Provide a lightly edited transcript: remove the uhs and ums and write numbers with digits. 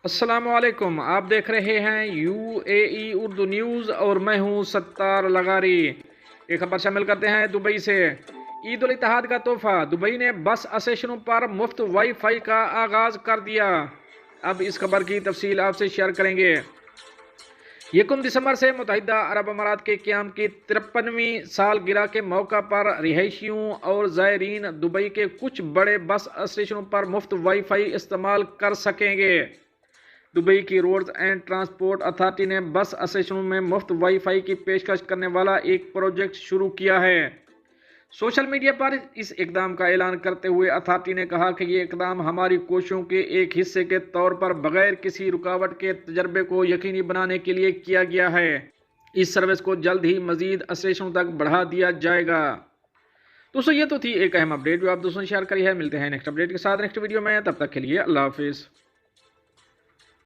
अस्सलामुअलैकुम। आप देख रहे हैं UAE उर्दू न्यूज़ और मैं हूं सत्तार लगारी। एक खबर शामिल करते हैं दुबई से। ईद उल इत्तेहाद का तोहफा, दुबई ने बस स्टेशनों पर मुफ्त वाईफाई का आगाज़ कर दिया। अब इस खबर की तफसील आपसे शेयर करेंगे। 1 दिसंबर से मुत्तहिदा अरब अमारात के क़याम की 53वीं सालगिरह के मौका पर रिहायशियों और ज़ायरीन दुबई के कुछ बड़े बस स्टेशनों पर मुफ्त वाईफाई इस्तेमाल कर सकेंगे। दुबई की रोड्स एंड ट्रांसपोर्ट अथॉरिटी ने बस स्टेशनों में मुफ्त वाईफाई की पेशकश करने वाला एक प्रोजेक्ट शुरू किया है। सोशल मीडिया पर इस इकदाम का ऐलान करते हुए अथॉरिटी ने कहा कि ये इकदाम हमारी कोशिशों के एक हिस्से के तौर पर बगैर किसी रुकावट के तजर्बे को यकीनी बनाने के लिए किया गया है। इस सर्विस को जल्द ही मजीद स्टेशनों तक बढ़ा दिया जाएगा। दोस्तों, ये तो थी एक अहम अपडेट जो आप दोस्तों शेयर करी है। मिलते हैं नेक्स्ट अपडेट के साथ नेक्स्ट वीडियो में। तब तक के लिए अल्लाह हाफिज़।